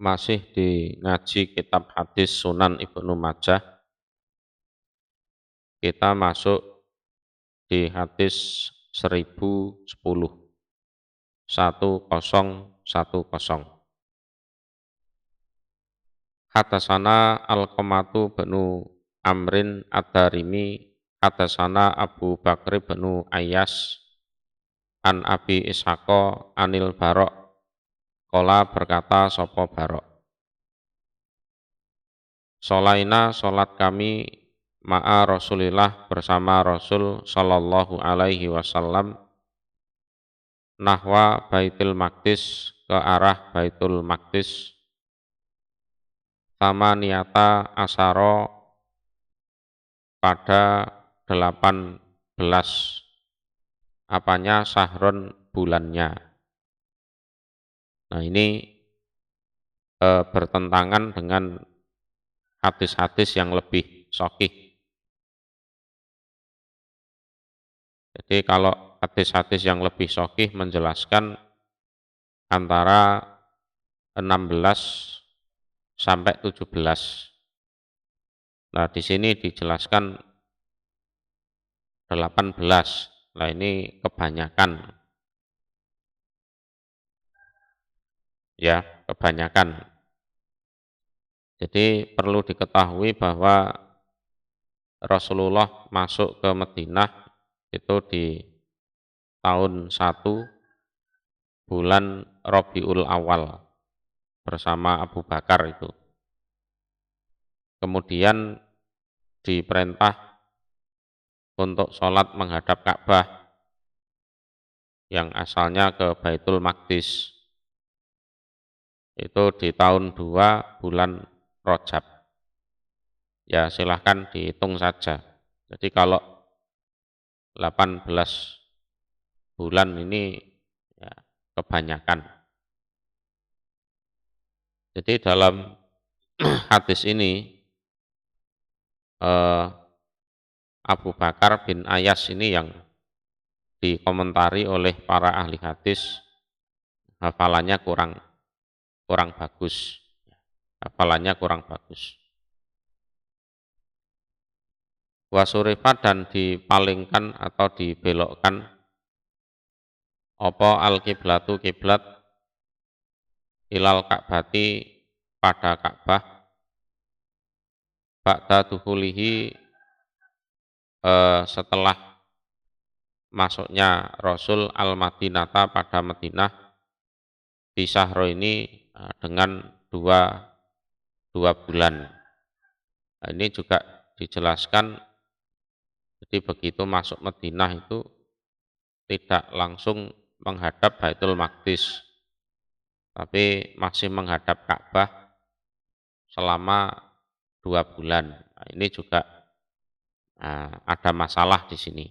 Masih di ngaji kitab hadis Sunan Ibnu Majah, kita masuk di hadis 1010, 1010. Hadasana Alqamatu benu Amrin Ad-Darimi, hadasana Abu Bakri benu Ayyas, an Abi Ishaqo anil Barok, kola berkata sopo Barok. Solaina solat kami ma'a Rasulillah bersama Rasul sallallahu alaihi wasallam nahwa Baitul Maqdis, ke arah Baitul Maqdis, Tamaniyata Asaro, pada 18 apanya sahron bulannya. Nah ini bertentangan dengan hadis-hadis yang lebih sahih. Jadi kalau hadis-hadis yang lebih sahih menjelaskan antara 16 sampai 17. Nah, di sini dijelaskan 18. Nah, ini kebanyakan. Ya, kebanyakan. Jadi perlu diketahui bahwa Rasulullah masuk ke Madinah itu di tahun 1 bulan Rabiul Awal bersama Abu Bakar itu. Kemudian diperintah untuk sholat menghadap Ka'bah yang asalnya ke Baitul Maqdis. Itu di tahun 2 bulan Rajab. Ya silahkan dihitung saja. Jadi kalau 18 bulan ini ya, kebanyakan. Jadi dalam hadis ini Abu Bakar bin Ayyas ini yang dikomentari oleh para ahli hadis, hafalannya kurang bagus. Hafalannya kurang bagus. Wasurifat dan dipalingkan atau dibelokkan apa al-kiblatu kiblat ilal Ka'bati, pada Ka'bah, ba'da duhulihi, setelah masuknya Rasul al-Madinata, pada Madinah, di Sahro ini dengan dua bulan. Nah, ini juga dijelaskan. Jadi begitu masuk Madinah itu tidak langsung menghadap Baitul Maqdis, tapi masih menghadap Ka'bah selama 2 bulan. Nah, ini juga ada masalah di sini.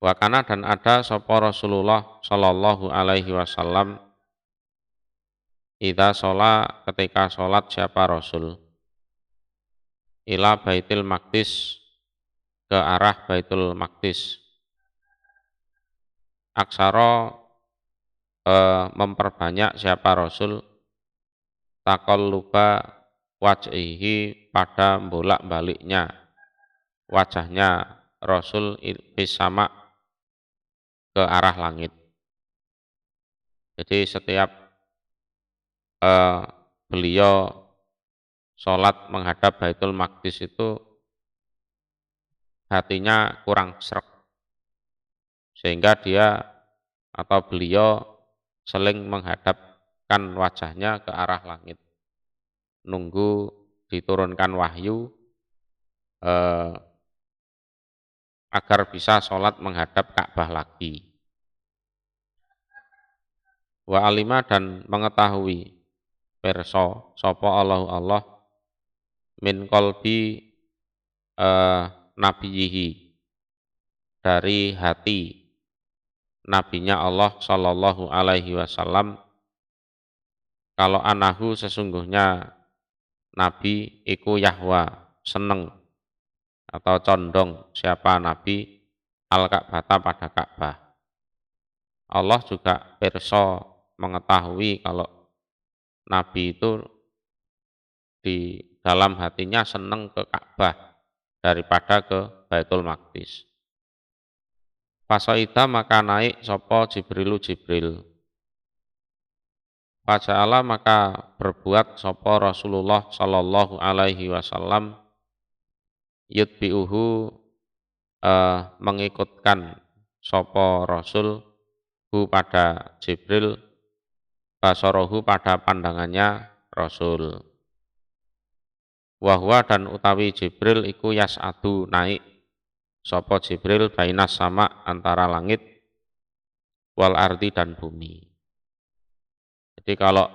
Wakana dan ada sapa Rasulullah sallallahu alaihi wasallam idza shola, ketika sholat siapa Rasul, ila Baitul Maqdis, ke arah Baitul Maqdis, aksara, memperbanyak siapa Rasul taqalluba wajhihi, pada bolak-baliknya wajahnya Rasul fis sama, ke arah langit. Jadi setiap beliau sholat menghadap Baitul Maqdis itu hatinya kurang srek, sehingga dia atau beliau seling menghadapkan wajahnya ke arah langit, nunggu diturunkan wahyu agar bisa sholat menghadap Ka'bah lagi. Wa alima, dan mengetahui perso sapa Allah min qalbi nabiyihi, dari hati nabinya Allah sallallahu alaihi wasallam, kalau anahu sesungguhnya nabi iku yahwa, seneng atau condong siapa nabi al-Ka'bata, pada Ka'bah. Allah juga perso mengetahui kalau Nabi itu di dalam hatinya senang ke Ka'bah daripada ke Baitul Maqdis. Fasaida maka naik sapa Jibril. Faja'ala maka berbuat sapa Rasulullah sallallahu alaihi wasallam yutbi'uhu mengikutkan sapa Rasul hu pada Jibril basarahu pada pandangannya Rasul. Wahwa dan utawi Jibril iku yas'adu naik sapa Jibril bainas sama antara langit wal ardi dan bumi. Jadi kalau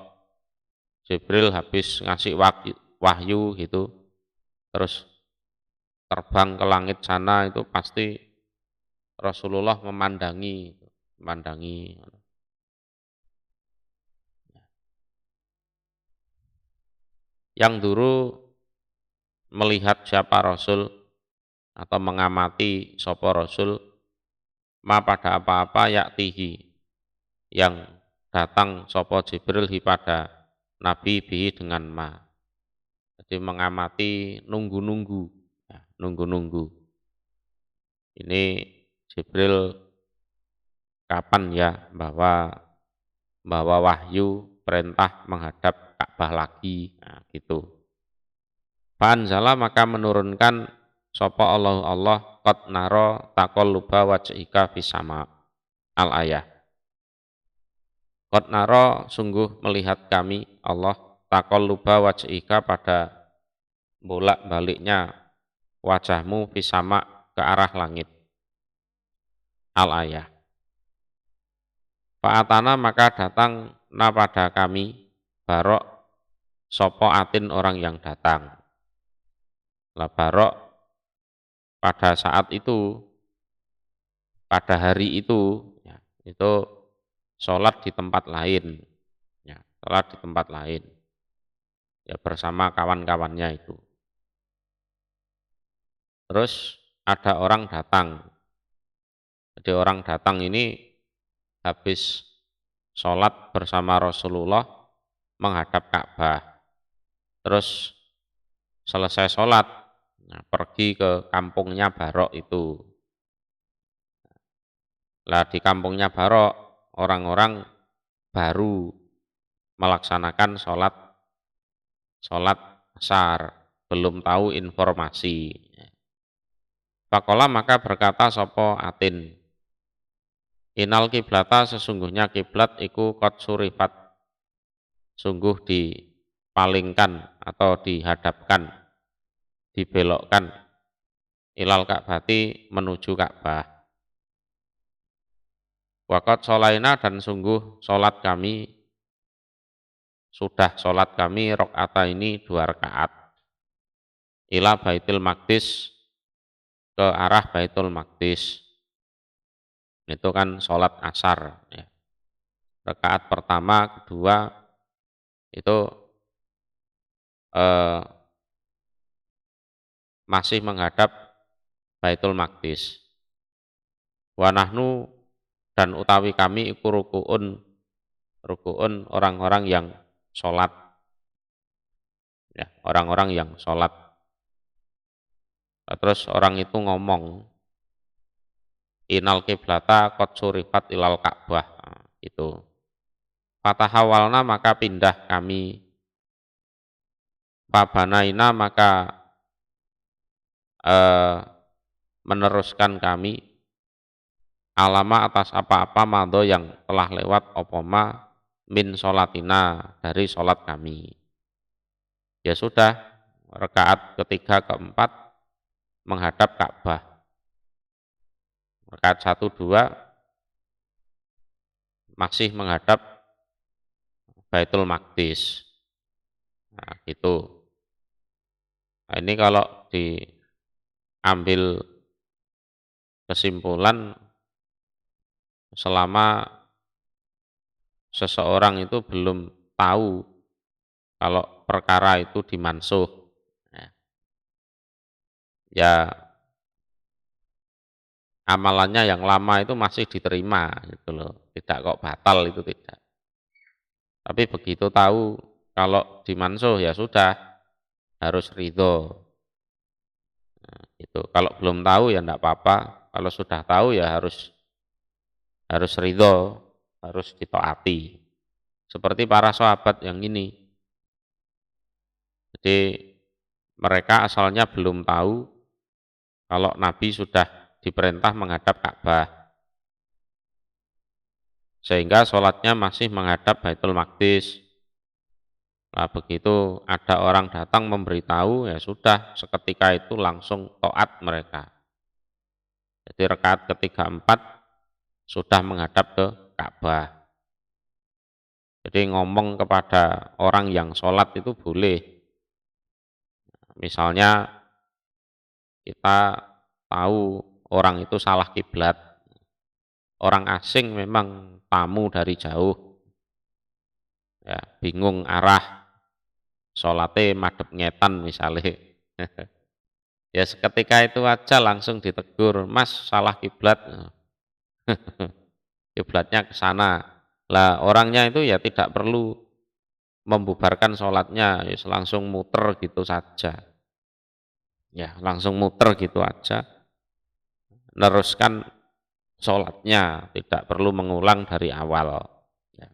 Jibril habis ngasih wahyu gitu, terus terbang ke langit sana itu pasti Rasulullah memandangi. Yang dulu melihat siapa Rasul atau mengamati sapa Rasul ma pada apa-apa yaktihi yang datang sapa Jibril pada Nabi bihi dengan ma. Jadi mengamati nunggu-nunggu. Ya, nunggu-nunggu. Ini Jibril kapan ya bahwa wahyu perintah menghadap Ka'bah lagi. Nah, gitu. Fa'anzala maka menurunkan sapa Allah qad naro taqalluba wajhika fis sama al-ayah. Qad naro sungguh melihat kami Allah taqalluba wajhika pada bolak-baliknya wajahmu fis sama ke arah langit. Al-ayah. Fa'atana maka datang na pada kami barok sopo atin orang yang datang. Lah barok pada saat itu, pada hari itu, ya, itu sholat di tempat lain, ya, sholat di tempat lain, ya bersama kawan-kawannya itu. Terus ada orang datang. Jadi orang datang ini habis sholat bersama Rasulullah menghadap Ka'bah. Terus selesai sholat, nah, pergi ke kampungnya Barok itu. Lah di kampungnya Barok, orang-orang baru melaksanakan sholat asar, belum tahu informasi. Pakola maka berkata sopo atin, inal kiblata sesungguhnya kiblat iku qad surifat, sungguh dipalingkan atau dihadapkan, dibelokkan ilal Ka'bati menuju Ka'bah. Waqat sholaina dan sungguh sudah sholat kami rakaat ini 2 rakaat. Ila Baitul Maqdis ke arah Baitul Maqdis. Itu kan sholat asar. Ya. Rakaat pertama, kedua itu masih menghadap Baitul Maqdis. Wa nahnu dan utawi kami iku rukuun orang-orang yang sholat, ya, orang-orang yang sholat. Terus orang itu ngomong, inal kiblata qad surifat ilal Ka'bah, nah, itu. Fatahawalna maka pindah kami, fabanaina maka meneruskan kami alama atas apa-apa mado yang telah lewat opoma min sholatina dari sholat kami. Ya sudah, rakaat ketiga keempat menghadap Ka'bah. Rakaat 1, 2 masih menghadap Baitul Maqdis. Nah, gitu. Nah, ini kalau diambil kesimpulan, selama seseorang itu belum tahu kalau perkara itu dimansuh, ya amalannya yang lama itu masih diterima gitu loh, tidak kok batal, itu tidak. Tapi begitu tahu kalau dimansuh ya sudah harus ridho. Nah, itu kalau belum tahu ya enggak apa-apa. Kalau sudah tahu ya harus ridho, harus ditaati. Seperti para sahabat yang ini. Jadi mereka asalnya belum tahu kalau Nabi sudah diperintah menghadap Ka'bah. Sehingga sholatnya masih menghadap Baitul Maqdis. Nah, begitu ada orang datang memberitahu, ya sudah, seketika itu langsung taat mereka. Jadi rakaat ketiga empat sudah menghadap ke Ka'bah. Jadi ngomong kepada orang yang sholat itu boleh. Misalnya kita tahu orang itu salah kiblat, orang asing memang tamu dari jauh, ya bingung arah, sholatnya madhep ngetan misalnya. Ya seketika itu aja langsung ditegur, Mas salah kiblat, kiblatnya ke sana. Lah orangnya itu ya tidak perlu membubarkan sholatnya, ya langsung muter gitu saja. Ya langsung muter gitu aja, neruskan sholatnya, tidak perlu mengulang dari awal. Ya.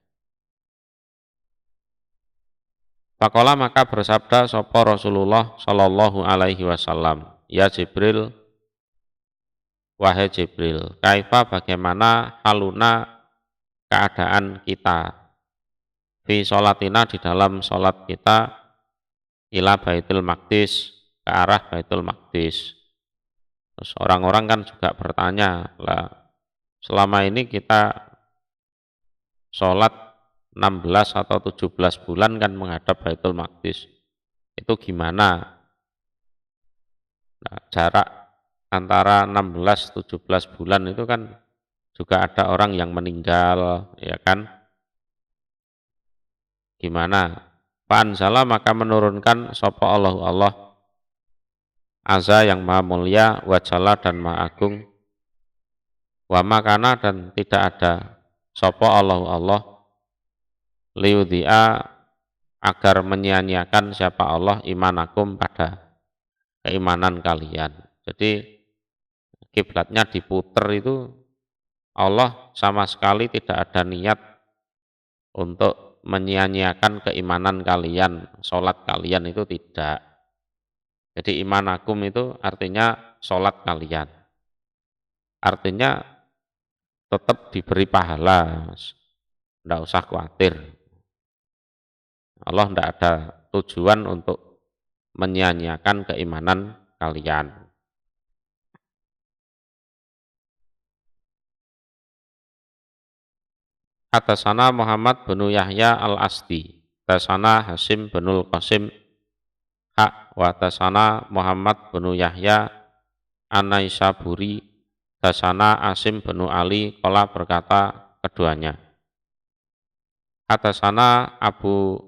Faqala maka bersabda sapa Rasulullah sallallahu alaihi wasallam, ya Jibril, wahai Jibril, kaifa bagaimana haluna keadaan kita fi sholatina di dalam sholat kita ila Baitul Maqdis ke arah Baitul Maqdis. Terus orang-orang kan juga bertanya, lah selama ini kita sholat 16 atau 17 bulan kan menghadap Baitul Maqdis. Itu gimana? Nah, jarak antara 16-17 bulan itu kan juga ada orang yang meninggal, ya kan? Gimana? Fa'anzala maka menurunkan sapa Allah azza yang maha mulia, wajalla dan maha agung, wa makana dan tidak ada sapa Allah liudhi'a agar menyia-nyiakan siapa Allah imanakum pada keimanan kalian. Jadi kiblatnya diputer itu Allah sama sekali tidak ada niat untuk menyia-nyiakan keimanan kalian, sholat kalian itu tidak. Jadi imanakum itu artinya sholat kalian. Artinya tetap diberi pahala, tidak usah khawatir. Allah tidak ada tujuan untuk menyia-nyiakan keimanan kalian. Atasana Muhammad bin Yahya al-Asdi, atasana Hasim bin Qasim hak, wa atasana Muhammad bin Yahya An-Naisaburi, atasana Asim bin Ali, qala berkata keduanya. Atasana Abu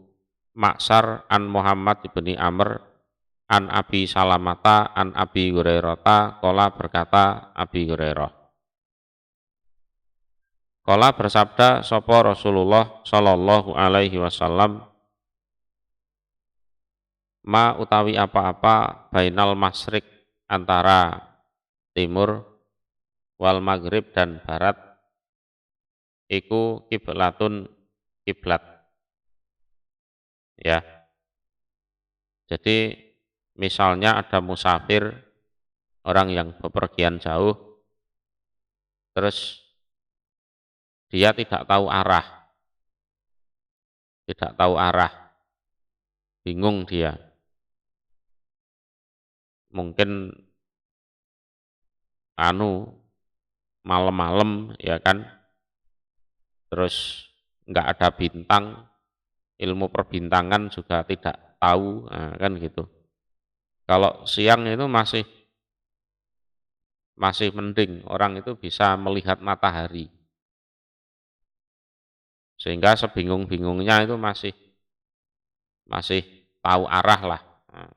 Maksar an Muhammad bin Amr an Abi Salamata an Abi Hurairah, qala berkata Abi Hurairah. Qala bersabda sapa Rasulullah sallallahu alaihi wasallam, ma utawi apa-apa bainal masyrik antara timur wal maghrib dan barat iku kiblatun kiblat. Ya. Jadi misalnya ada musafir, orang yang bepergian jauh, terus dia tidak tahu arah, bingung dia. Mungkin malam-malam ya kan, terus nggak ada bintang, ilmu perbintangan juga tidak tahu, nah, kan gitu. Kalau siang itu masih mending, orang itu bisa melihat matahari. Sehingga sebingung-bingungnya itu masih tahu arah lah. Nah,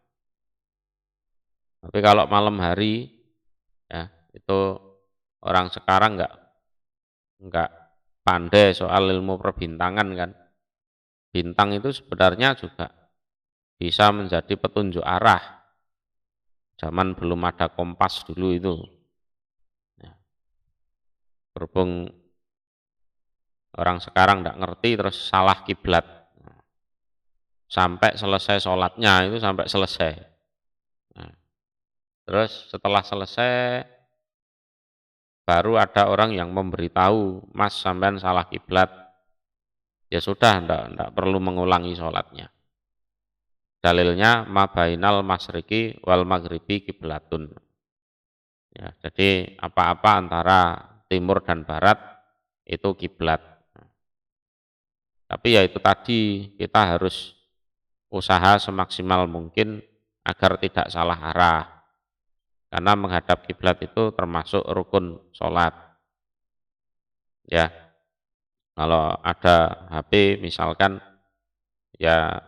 tapi kalau malam hari ya itu orang sekarang nggak pandai soal ilmu perbintangan kan. bintang itu sebenarnya juga bisa menjadi petunjuk arah. Zaman belum ada kompas dulu itu. Ya, berhubung orang sekarang tidak ngerti terus salah kiblat. Sampai selesai sholatnya itu sampai selesai. Nah, terus setelah selesai baru ada orang yang memberitahu, Mas sampean salah kiblat. Ya sudah, tidak perlu mengulangi sholatnya. Dalilnya ma bainal masriki wal maghribi kiblatun. Ya, jadi apa-apa antara timur dan barat itu kiblat. Tapi ya itu tadi kita harus usaha semaksimal mungkin agar tidak salah arah. Karena menghadap kiblat itu termasuk rukun sholat. Ya, kalau ada HP misalkan ya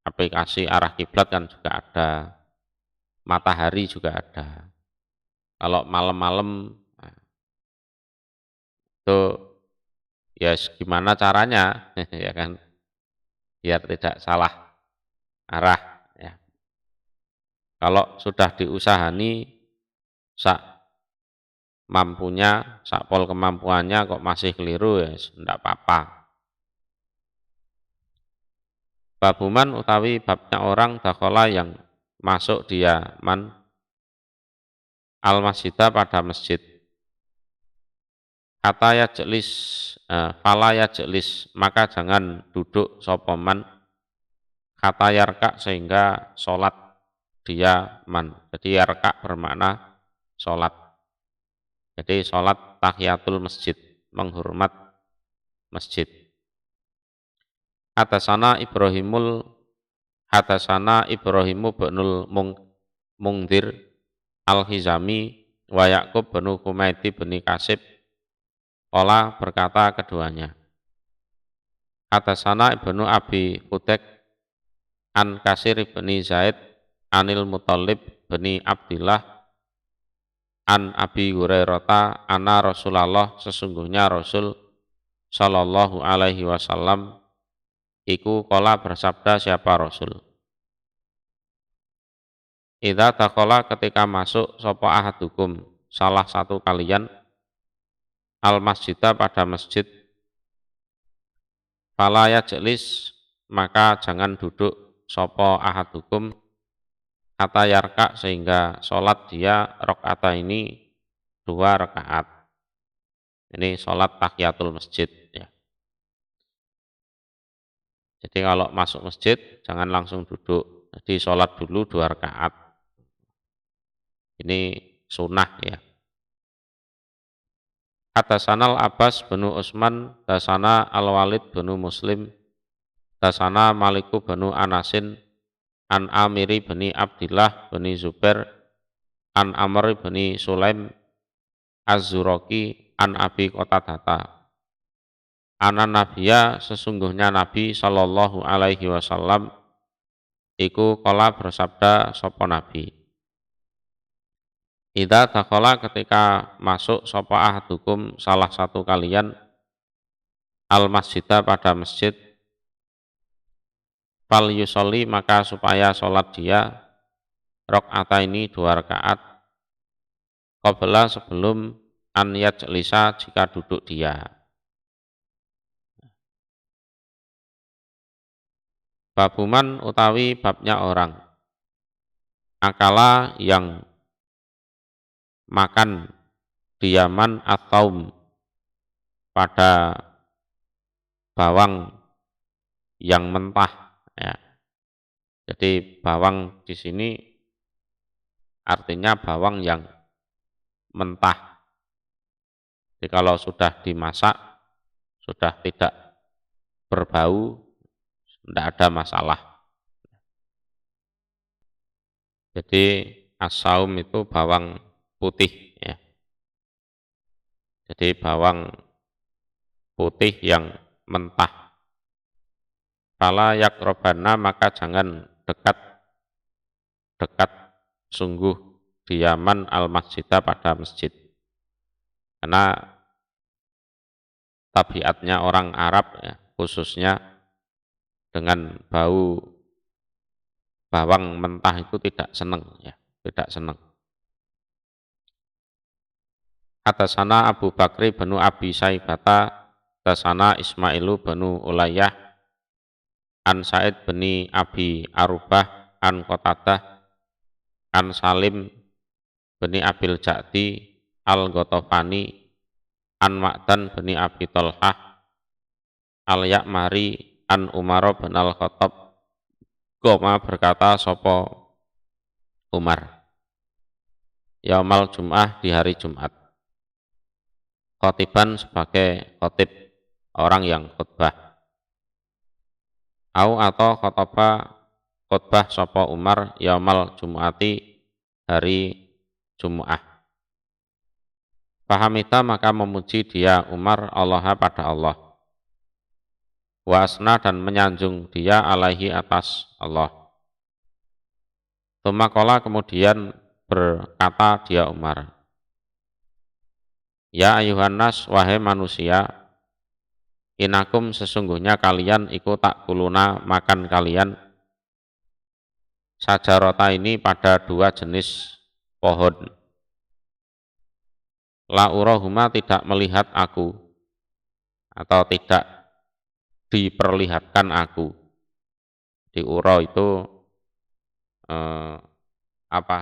aplikasi arah kiblat kan juga ada, matahari juga ada. Kalau malam-malam itu ya gimana caranya ya kan biar tidak salah arah ya. Kalau sudah diusahani sak mampunya, sakpol kemampuannya kok masih keliru ya tidak apa-apa. Babuman utawi babnya orang dakhala yang masuk dia al-masjidah pada masjid. Kata ya jelis, fala ya jelis, maka jangan duduk sopoman. Kata yarka sehingga sholat dia man. Jadi yarka bermakna sholat. Jadi sholat tahiyatul masjid, menghormat masjid. Hadasana Ibrahimu binul Mungdir al-Hizami wa Ya'qub bin Humaidi bin Kasib. Ola berkata keduanya. Hadasana Ibnu Abi Hudek an Kasir bin Zaid anil Muthalib bin Abdillah an Abi Hurairah anna Rasulullah sesungguhnya Rasul sallallahu alaihi wasallam iku kola bersabda siapa Rasul. Idza taqala ketika masuk sapa ahadukum salah satu kalian al masjidah pada masjid fala yajlis maka jangan duduk sapa ahadukum kata yarka sehingga sholat dia rakaat ini 2 rakaat. Ini sholat tahiyatul masjid ya. Jadi kalau masuk masjid jangan langsung duduk. Jadi sholat dulu 2 rakaat. Ini sunnah ya. Hadasanal Abbas bin Utsman, dasana Al-Walid bin Muslim, dasana Maliku bin Anasin, an Amiri bin Abdillah bin Zubair, an Amr bin Sulaim, Az-Zuraki, an Abi Qatadah. Ana Nabiya sesungguhnya Nabi sallallahu alaihi wasallam iku kala bersabda sapa Nabi. Idza dakhala ketika masuk sapa ahadukum salah satu kalian al masjidah pada masjid fal yusolli maka supaya sholat dia rakaat ini 2 rakaat qabla sebelum an yajlisa jika duduk dia. Babuman utawi babnya orang akala yang makan diaman atau pada bawang yang mentah ya. Jadi bawang di sini artinya bawang yang mentah. Jadi kalau sudah dimasak sudah tidak berbau tidak ada masalah. Jadi as-saum itu bawang putih ya. Jadi bawang putih yang mentah. Fala yakrobana maka jangan dekat sungguh diaman al masjidah pada masjid. Karena tabiatnya orang Arab ya, khususnya dengan bau bawang mentah itu tidak senang ya, tidak senang. Atasana Abu Bakri benu Abi Saibata, atasana Ismailu benu Ulayyah, an Said beni Abi Arubah, an Qatadah, an Salim beni Abil Ja'di, al Gotofani, an Ma'dan beni Abi Tolhah, al Ya'mari, an Umar bin al Khattab, Goma berkata sopo Umar, Yaumal Jum'ah di hari Jumat, khotiban sebagai khotib, orang yang khutbah. Au atau khutbah sopo Umar yaumal Jum'ati hari Jum'ah. Fahamita maka memuji dia Umar Allah pada Allah. Wasna dan menyanjung dia alaihi atas Allah. Tumakola kemudian berkata dia Umar, Ya ayuhan nas wahai manusia, inakum sesungguhnya kalian iku tak kuluna makan kalian sajarota ini pada dua jenis pohon. La urahuma tidak melihat aku atau tidak diperlihatkan aku. Di uro itu apa?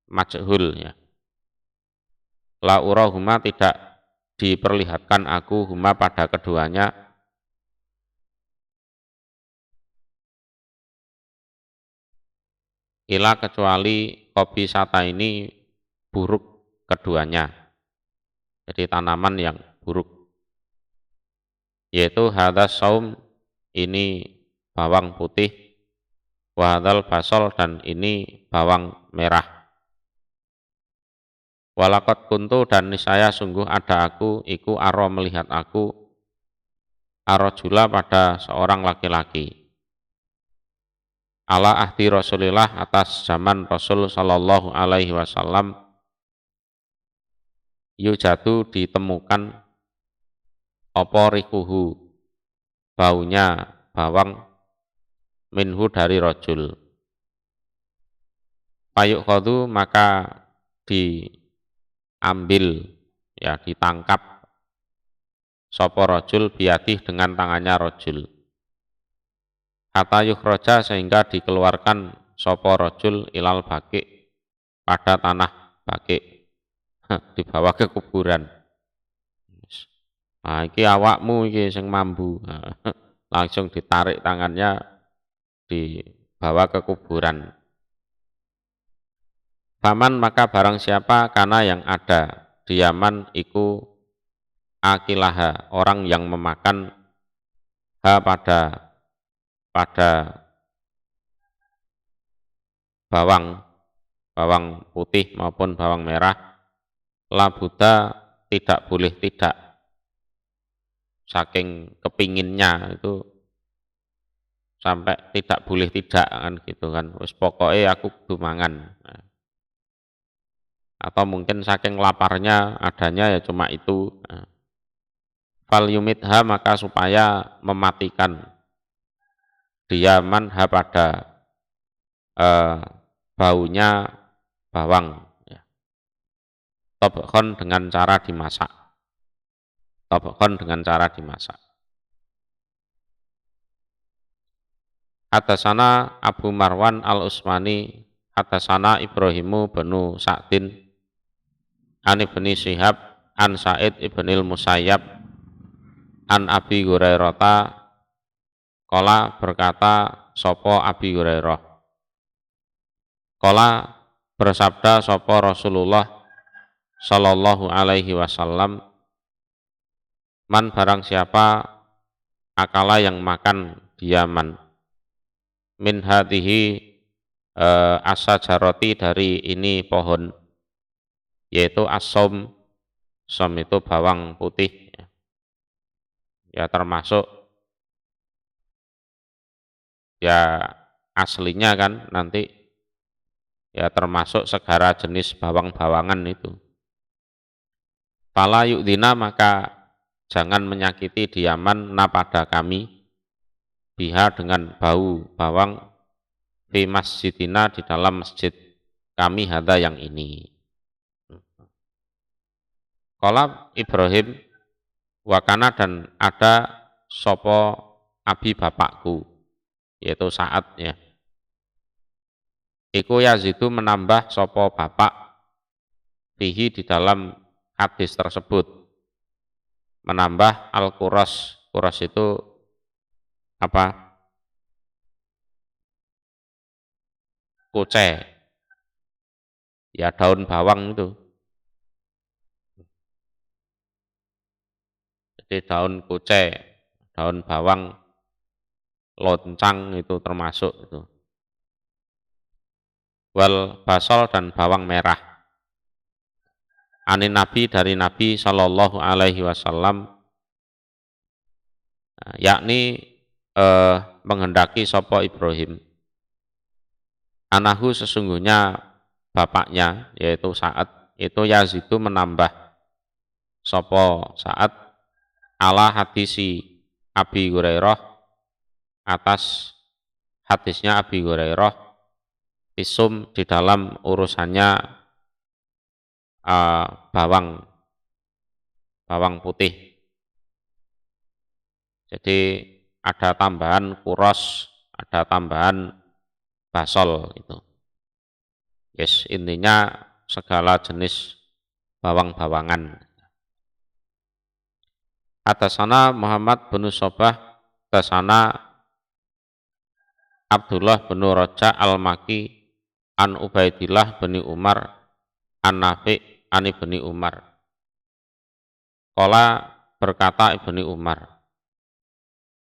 Majhul ya. La urahuma tidak diperlihatkan aku huma pada keduanya ila kecuali kopi sata ini buruk keduanya. Jadi tanaman yang buruk. Yaitu hadas saum ini bawang putih, wahadal basol dan ini bawang merah. Walakot kuntu dan niscaya sungguh ada aku, iku aro melihat aku, arojula pada seorang laki-laki. Ala ahdi Rasulillah atas zaman Rasul sallallahu alaihi wasallam, yujadu ditemukan opo rikuhu baunya bawang minhu dari rojul. Payuk khodu maka diambil ya ditangkap sopo rojul biadih dengan tangannya rojul. Hatta yukhroja sehingga dikeluarkan sopo rojul ilal baki pada tanah baki dibawa ke kuburan. Nah, iki awakmu iki sing mambu. Langsung ditarik tangannya dibawa ke kuburan. Faman maka barang siapa karena yang ada di Yaman iku akilaha orang yang memakan pada bawang putih maupun bawang merah, labuda tidak boleh tidak, saking kepinginnya itu sampai tidak boleh tidak kan gitu kan, wis pokoknya aku kudu mangan. Atau mungkin saking laparnya adanya ya cuma itu. Fal yumidha maka supaya mematikan dia manha pada baunya bawang ya. Tobkhon dengan cara dimasak. Tobkhon dengan cara dimasak. Hadasana Abu Marwan al-Usmani, hadasana Ibrahimu benu Sa'din, an ibni Syihab, an Sa'id ibnil Musayyab, an Abi Hurairah, Kola berkata sopo Abi Hurairah. Kola bersabda sopo Rasulullah sallallahu alaihi wasallam, man barang siapa akala yang makan di Yaman, min hadihi asajaroti dari ini pohon, yaitu asom, som itu bawang putih, ya termasuk ya aslinya kan nanti ya termasuk segala jenis bawang-bawangan itu. Fala yu'dina maka jangan menyakiti diaman na pada kami, biha dengan bau bawang, fi masjidina di dalam masjid kami hada yang ini. Qala Ibrahim, wakana dan ada sopo abi bapakku, yaitu Sa'ad ya. Iku yazidu menambah sopo bapak fihi di dalam hadis tersebut, menambah al-kuros. Kuros itu apa? Kucai, ya daun bawang itu. Jadi daun kucai, daun bawang, loncang itu termasuk itu. Wal basol dan bawang merah. Anin Nabi dari Nabi Shallallahu Alaihi Wasallam, yakni menghendaki sopo Ibrahim, anahu sesungguhnya bapaknya yaitu Sa'ad itu yazidu menambah sopo Sa'ad ala hadisi Abi Hurairah atas hadisnya Abi Hurairah isum di dalam urusannya bawang putih. Jadi ada tambahan kuros, ada tambahan basol itu. Yes, intinya segala jenis bawang-bawangan. Atasana Muhammad bin Sobah, atasana Abdullah bin Raja al-Maki, an Ubaidillah bin Umar, an Nafi' an Ibni Umar. Qala berkata Ibni Umar,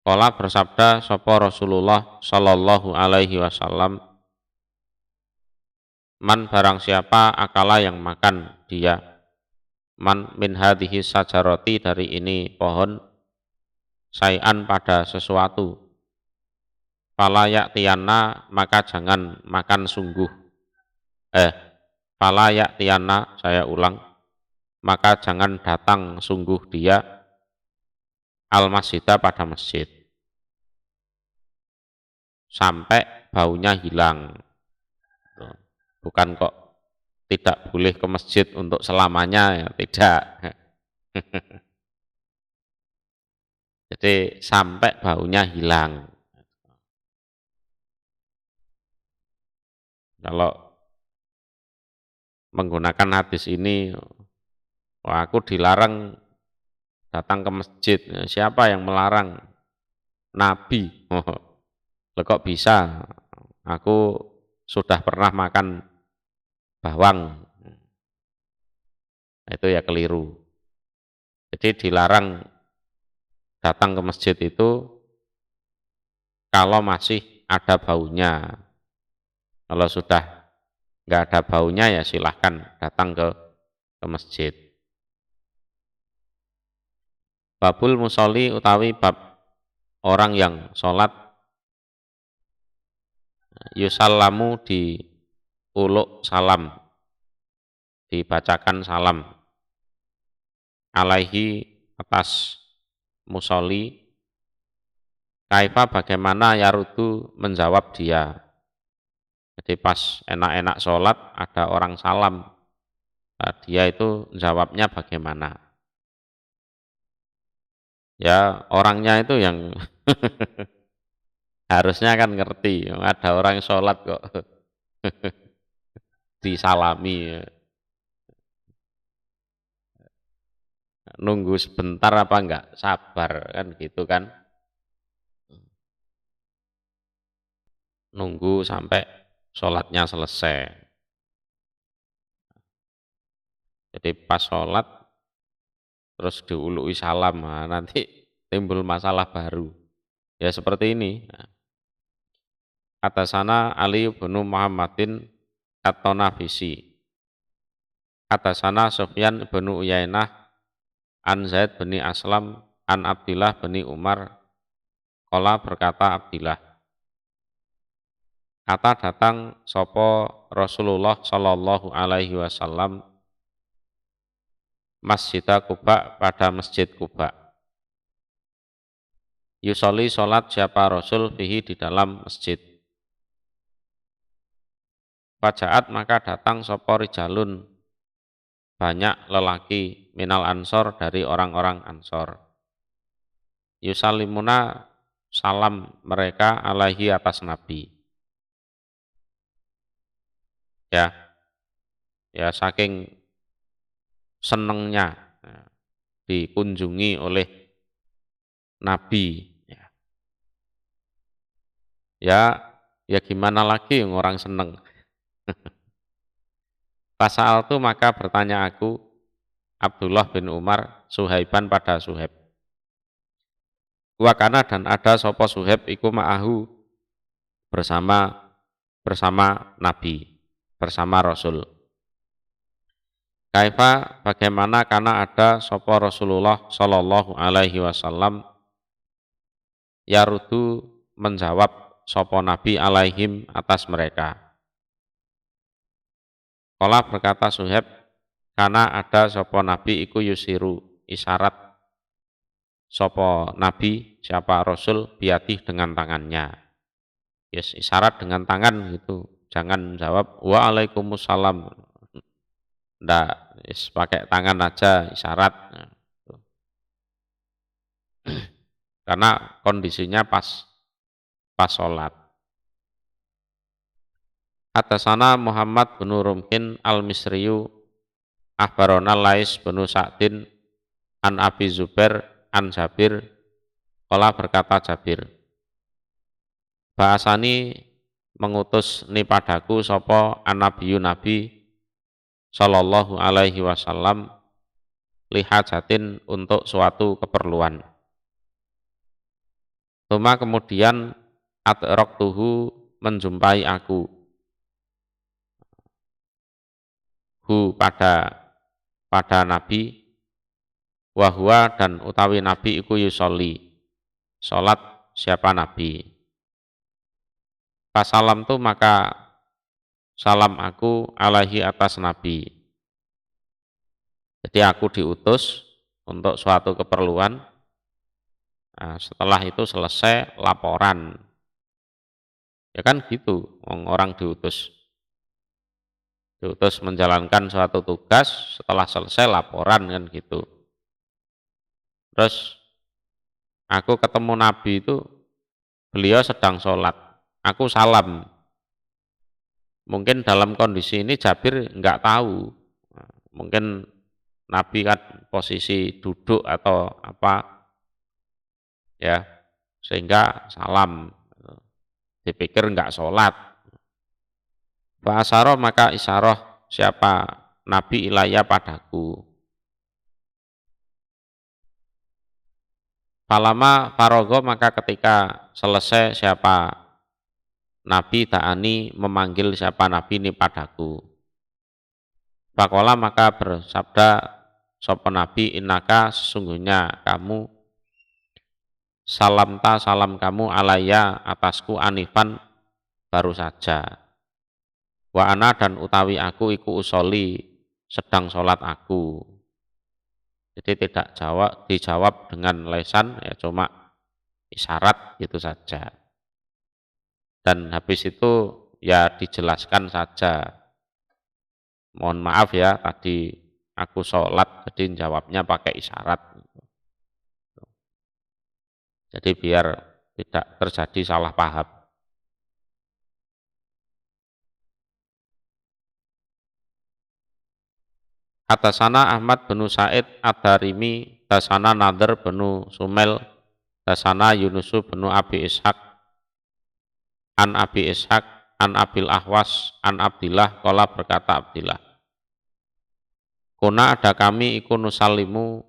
qala bersabda sapa Rasulullah sallallahu alaihi wasallam, man barang siapa akala yang makan dia, man min hadhihi sajaroti dari ini pohon, sayan pada sesuatu, fala ya'tiyanna maka jangan makan sungguh. Fala ya'tiyanna, saya ulang, maka jangan datang sungguh dia al-masjidah pada masjid sampai baunya hilang. Bukan kok tidak boleh ke masjid untuk selamanya, ya tidak. Jadi sampai baunya hilang. Kalau menggunakan hadis ini, wah, aku dilarang datang ke masjid. Siapa yang melarang? Nabi. Loh, kok bisa? Aku sudah pernah makan bawang. Itu ya keliru. Jadi dilarang datang ke masjid itu kalau masih ada baunya. Kalau sudah nggak ada baunya ya silahkan datang ke masjid. Babul musolli utawi bab orang yang sholat, yusallamu di uluk salam, dibacakan salam, alaihi atas musolli, kaifa bagaimana yarudu menjawab dia. Jadi pas enak-enak sholat ada orang salam, dia itu jawabnya bagaimana. Ya orangnya itu yang harusnya kan ngerti, ada orang sholat kok disalami. Nunggu sebentar apa enggak, sabar kan gitu kan. Nunggu sampai sholatnya selesai. Jadi pas sholat terus diului salam, nah, nanti timbul masalah baru. Ya seperti ini. Atasana Ali bin Muhammadin at-Tanafisi. Atasana Sufyan bin Uyainah an Zaid bin Aslam an Abdillah bin Umar. Qala berkata Abdillah, kata datang sopo Rasulullah sallallahu alaihi wasallam Masjid Quba pada masjid Quba. Yusoli sholat siapa Rasul fihi di dalam masjid. Fajaat maka datang sopo rijalun banyak lelaki minal ansor dari orang-orang ansor. Yusalimuna salam mereka alaihi atas Nabi. Ya, ya saking senengnya dikunjungi oleh Nabi. Ya gimana lagi yang orang seneng. Pasal itu maka bertanya aku Abdullah bin Umar Suhaiban pada Suhaib. Wakana dan ada sopo Suhaib iku ma'ahu bersama Nabi, bersama Rasul. Kaifa bagaimana karena ada sopo Rasulullah Shallallahu Alaihi Wasallam yarudu menjawab sopo Nabi alaihim atas mereka. Kala berkata Suhaib, karena ada sopo Nabi iku yusiru isyarat sopo Nabi siapa Rasul biatih dengan tangannya. Yes, isyarat dengan tangan gitu. Jangan jawab waalaikumsalam. Ndak, yes, pakai tangan aja isyarat. Karena kondisinya pas sholat. Atasana Muhammad bin Rumhin al-Misriyu akhbarona Lais bin Sa'din an Abi Zubair an Jabir kala berkata Jabir bahasani mengutus ni padaku sapa an-nabiyyu nabi sallallahu alaihi wasallam lihajatin untuk suatu keperluan. Tuma kemudian adraktuhu menjumpai aku hu pada Nabi wahwa dan utawi Nabi iku yusolli salat siapa Nabi. Pasalam tu maka salam aku alaihi atas Nabi. Jadi aku diutus untuk suatu keperluan. Nah, setelah itu selesai laporan. Ya kan gitu, orang diutus menjalankan suatu tugas, setelah selesai laporan kan gitu. Terus aku ketemu Nabi itu, beliau sedang sholat, aku salam. Mungkin dalam kondisi ini Jabir nggak tahu, mungkin Nabi kan posisi duduk atau apa, ya sehingga salam, dipikir nggak sholat. Fa'asaroh maka isyarah siapa Nabi ilaya padaku. Palama farogo maka ketika selesai siapa Nabi ta'ani memanggil siapa Nabi ini padaku. Fakola maka bersabda sapa Nabi innaka sesungguhnya kamu salam kamu alaya atasku anifan baru saja. Wa ana dan utawi aku iku usoli sedang sholat aku. Jadi tidak dijawab dengan lesan, ya cuma isyarat gitu saja. Dan habis itu ya dijelaskan saja. Mohon maaf ya tadi aku sholat jadi jawabnya pakai isyarat. Jadi biar tidak terjadi salah paham. Atasana Ahmad bin Said Ad-Darimi, dasana Nadhr bin Sumel, dasana Yunusu bin Abi Ishaq, an Abi Ishaq, an Abil Ahwas, an Abdillah, kala berkata Abdillah. Kuna ada kami iku nusalimu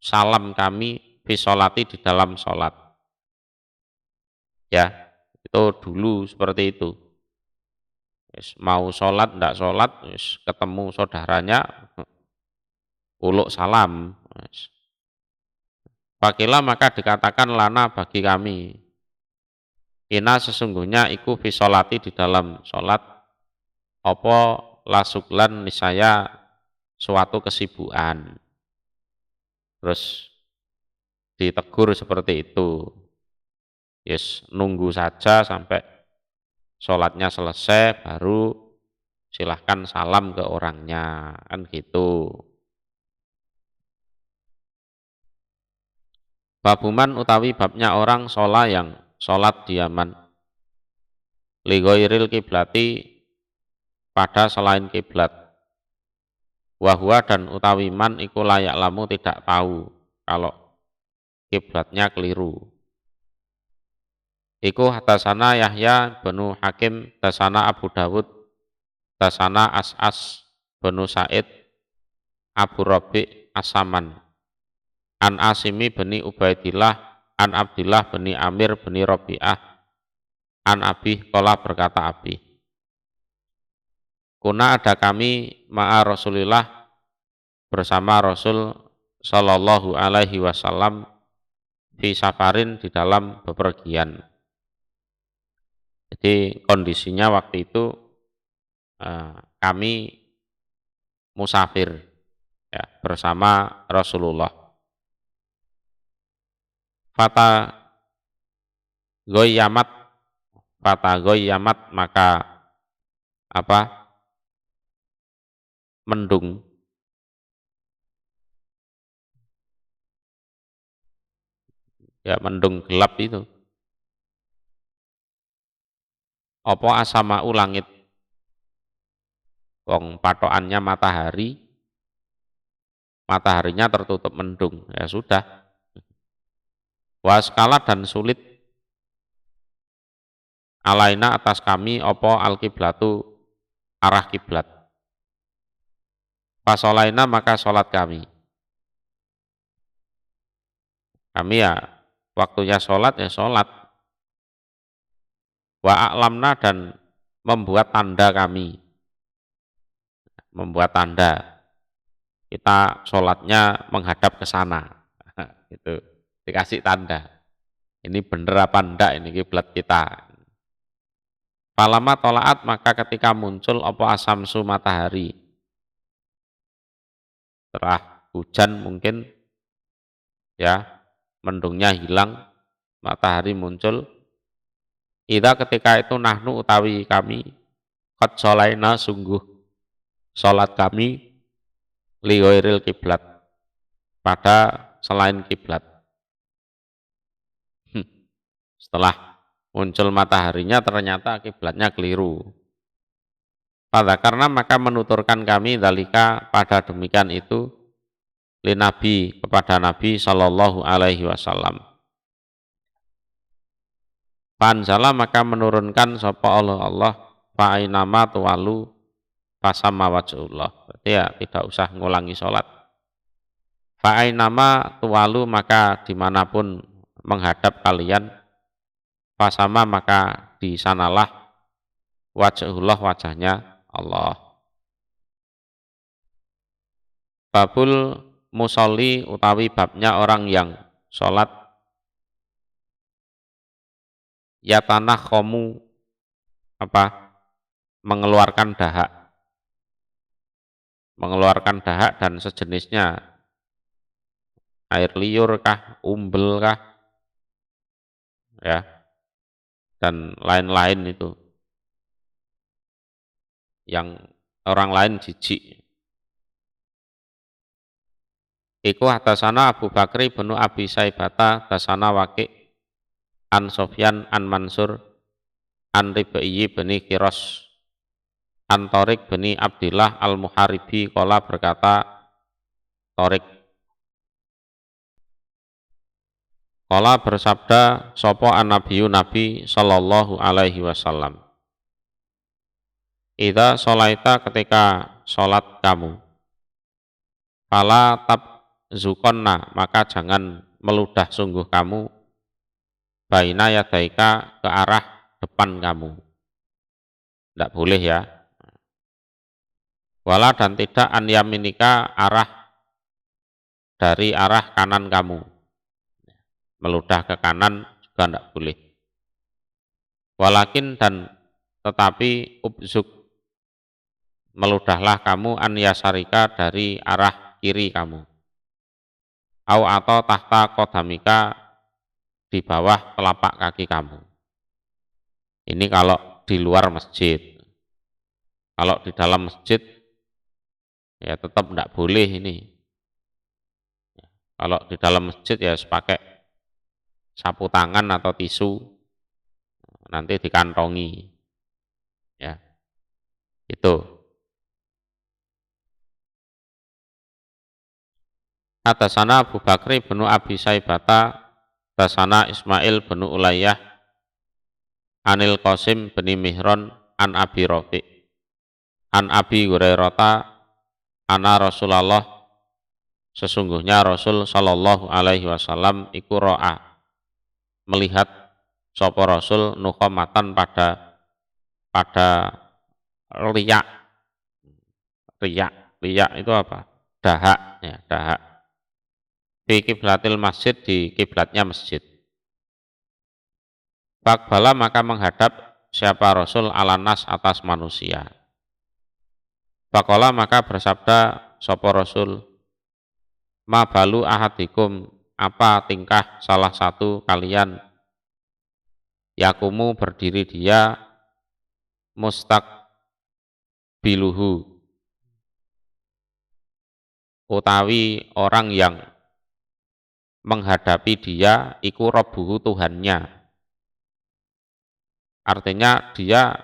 salam kami fisolati di dalam sholat. Ya. Itu dulu seperti itu. Mau sholat, tidak sholat, ketemu saudaranya, uluk salam. Pakila maka dikatakan lana bagi kami. Ina sesungguhnya iku fisolati di dalam sholat. Opo lasuklan nisaya suatu kesibukan. Terus ditegur seperti itu. Yes, nunggu saja sampai sholatnya selesai, baru silahkan salam ke orangnya, kan gitu. Babuman utawi babnya orang sholat yang sholat di Yaman. Lighoiril kiblati pada selain kiblat. Wahwa dan utawi man iku layak lamu tidak tahu kalau kiblatnya keliru. Iku hadasana Yahya benu Hakim, hadasana Abu Dawud, hadasana As'as benu Said, Abu Rabi' As-Saman. An Asimi beni Ubaidillah, an Abdillah beni Amir beni Rabi'ah, an Abi kola berkata Abi. Kuna ada kami ma'a Rasulillah bersama Rasul Sallallahu Alaihi Wasallam fi safarin di dalam bepergian. Jadi kondisinya waktu itu kami musafir ya, bersama Rasulullah. Fata goyamat maka apa? Mendung. Ya, mendung gelap itu. Apa asamau langit. Wong patokannya mataharinya tertutup mendung. Ya sudah. Waskala dan sulit alaina atas kami apa al-kiblatu arah kiblat. Fasolaina maka sholat kami. Kami ya waktunya sholat ya sholat. Wa a'lamna dan membuat tanda kami. Membuat tanda. Kita sholatnya menghadap ke sana. Itu dikasih tanda. Ini bener apa enggak ini kiblat kita. Palama tolaat maka ketika muncul apa asamsu matahari. Setelah hujan mungkin ya mendungnya hilang, matahari muncul. Ida ketika itu nahnu utawi kami qad sholaina sungguh salat kami lighairil kiblat pada selain kiblat. Setelah muncul mataharinya ternyata kiblatnya keliru. Karena maka menuturkan kami dalika pada demikian itu li Nabi kepada Nabi Sallallahu Alaihi Wasallam. Panjala maka menurunkan sapa Allah fa'inama tuwalu fasama wajhullah. Berarti ya tidak usah ngulangi sholat. Fa'inama tuwalu maka dimanapun menghadap kalian fasama maka di sanalah wajhullah wajahnya Allah. Babul musolli utawi babnya orang yang sholat yatanah khomu mengeluarkan dahak dan sejenisnya, air liur kah, umbel kah, ya, dan lain-lain itu yang orang lain jijik. Iku hadasana Abu Bakri bin Abi Saibata hadasana Waqi' an Sofyan an Mansur an Ribaiyi bin Kiros an Tariq bin Abdillah al-Muharibi qala berkata Tariq qala bersabda sapa an-nabiyyu Nabi sallallahu alaihi wasallam. Idza sholaita ketika sholat kamu fala tabzukonna maka jangan meludah sungguh kamu baina yadaika ke arah depan kamu. Tidak boleh ya. Wala dan tidak an yaminika dari arah kanan kamu. Meludah ke kanan juga tidak boleh. Walakin dan tetapi ubzuk meludahlah kamu an yasarika dari arah kiri kamu. Au atau tahta kodamika di bawah telapak kaki kamu. Ini kalau di luar masjid. Kalau di dalam masjid ya tetap tidak boleh ini. Kalau di dalam masjid ya pakai sapu tangan atau tisu, nanti dikantongi. Ya, itu. Atasana Abu Bakri bin Abi Saibata, atasana Ismail bin Ulayyah, Anil Qasim bin Mihron, an Abi Rafi, an Abi Hurairata, ana Rasulullah, sesungguhnya Rasul Shallallahu Alaihi Wasallam iku ro'a, melihat sapa Rasul nukhamatan pada riak. Riak itu apa? Dahak, ya, dahak. Di kiblatil masjid, di kiblatnya masjid. Fakbala maka menghadap siapa Rasul alanas atas manusia. Fakola maka bersabda sapa Rasul, ma balu ahadikum, apa tingkah salah satu kalian, yakumu berdiri dia, mustaqbiluhu, utawi orang yang menghadapi dia iku rabbuhu Tuhannya. Artinya dia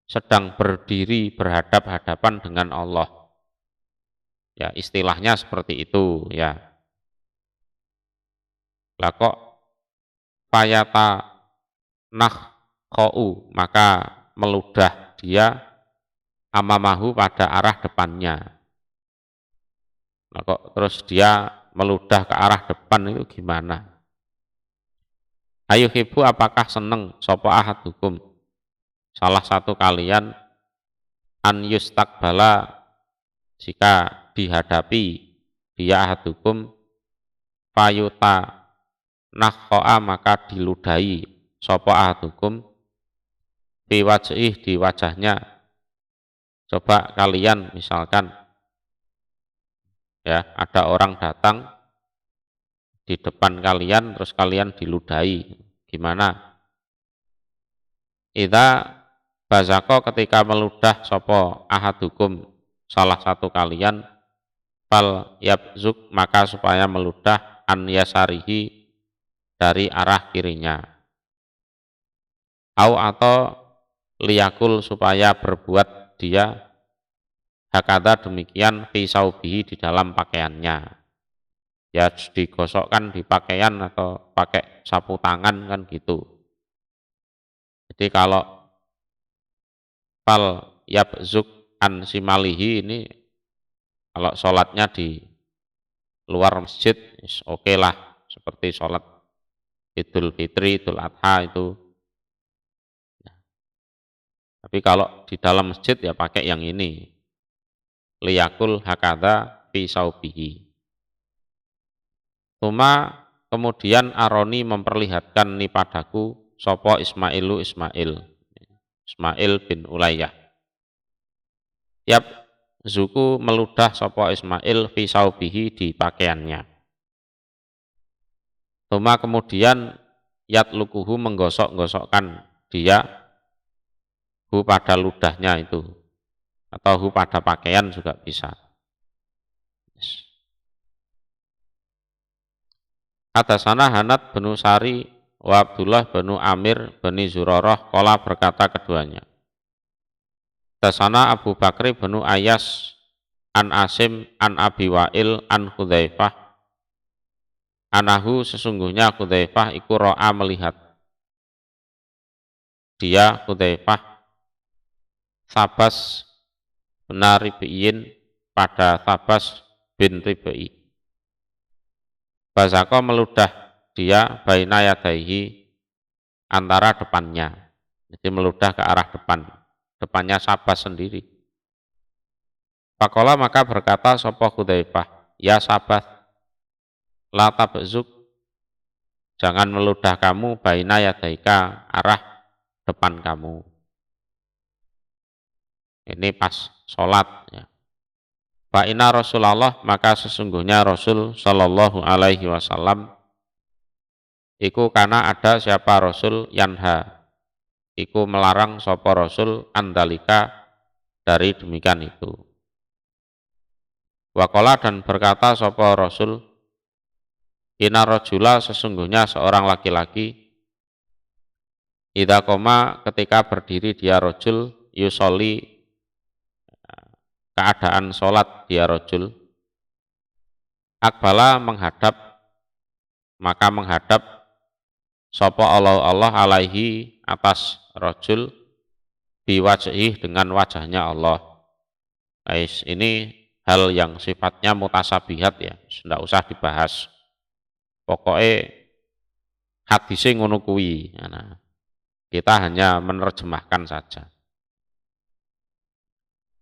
sedang berdiri berhadap-hadapan dengan Allah. Ya, istilahnya seperti itu ya. Lah kok fayata nakhou, maka meludah dia amamahu pada arah depannya. Nah, kok terus dia meludah ke arah depan itu gimana? Ayuhibu, apakah seneng sapa ahadukum, salah satu kalian, an yustakbala, jika dihadapi dia ahadukum, fayuta nakhoa, maka diludahi sapa ahadukum, fi wajhih, di wajahnya. Coba kalian misalkan ya, ada orang datang di depan kalian terus kalian diludahi, gimana? Idza bazako, ketika meludah sapa ahadukum, salah satu kalian, fal yabzuk, maka supaya meludah an yasarihi, dari arah kirinya. Au atau liyakul, supaya berbuat dia hakada demikian, fi saubihi, di dalam pakaiannya. Ya digosokkan di pakaian atau pakai sapu tangan kan gitu. Jadi kalau fal yabzuk an simalihi ini, kalau sholatnya di luar masjid oke lah, seperti sholat Idul Fitri, Idul Adha itu. Tapi kalau di dalam masjid ya pakai yang ini, liyakul hakada fi saubihi. Tuma, kemudian Aroni memperlihatkan ni padaku sopo Ismailu Ismail bin Ulayyah. Yap zuku, meludah sopo Ismail fi saubihi, di pakaiannya. Tuma, kemudian yat lukuhu, menggosok-gosokkan dia hu pada ludahnya itu, atau hu pada pakaian juga bisa. Atasana Hanat bin Sari wa Abdullah bin Amir bin Zurarah, kala berkata keduanya. Atasana Abu Bakri bin Ayas an Asim an Abi Wa'il an Hudzaifah, anahu, sesungguhnya Hudzaifah iku ro'a, melihat dia Hudzaifah, Sabas bin Ribi'in, pada Sabas bin Ribi'i. Bazako, meludah dia baina yadaihi, antara depannya. Jadi meludah ke arah depannya Sabas sendiri. Pakola, maka berkata sapa Hudzaifah, ya Sabas, la tabzuk, jangan meludah kamu baina yadaika, arah depan kamu. Ini pas sholat ya. Fa inna Rasulullah, maka sesungguhnya Rasul sallallahu alaihi wasallam iku kana ada siapa Rasul yanha iku melarang sapa Rasul andalika dari demikian itu. Waqala dan berkata sapa Rasul inna rajula sesungguhnya seorang laki-laki idza qoma ketika berdiri dia rajul yusolli keadaan sholat dia rajul akbala menghadap maka menghadap sapa Allah alaihi atas rajul biwajhi dengan wajahnya Allah. Guys, ini hal yang sifatnya mutasabihat ya, tidak usah dibahas. Pokoknya hadisnya ngono kuwi. Nah, kita hanya menerjemahkan saja.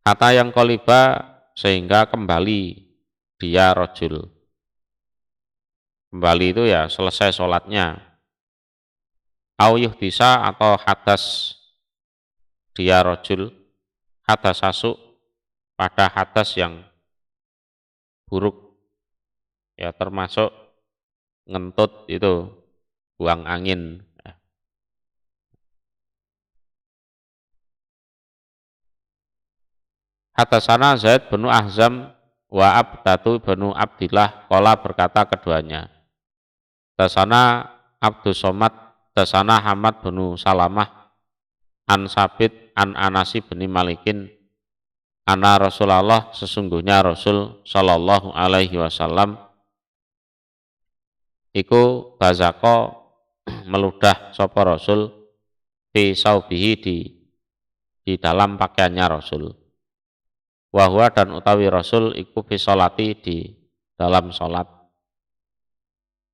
Kata yang koliba sehingga kembali dia rajul. Kembali itu ya selesai sholatnya. Au yuhdisa atau hadas dia rajul, hadas asuk pada hadas yang buruk ya, termasuk ngentut itu, buang angin. Hadasana Zaid bin Ahzam wa Abdatu bin Abdillah qala berkata keduanya. Hadasana Abdus Somad, hadasana Hamad bin Salamah an Sabit an Anasi bin Malikin ana Rasulullah sesungguhnya Rasul sallallahu alaihi wasallam iku bazako meludah sapa Rasul fi saubihi di dalam pakaiannya Rasul. Wahwa dan utawi Rasul iku fi sholati di dalam sholat.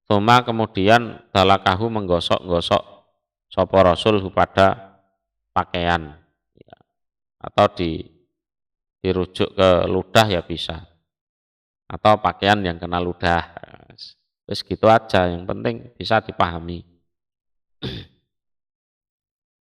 Tuma kemudian dalakahu menggosok-gosok sapa Rasul pada pakaian ya. Atau dirujuk ke ludah ya bisa, atau pakaian yang kena ludah. Terus gitu aja, yang penting bisa dipahami.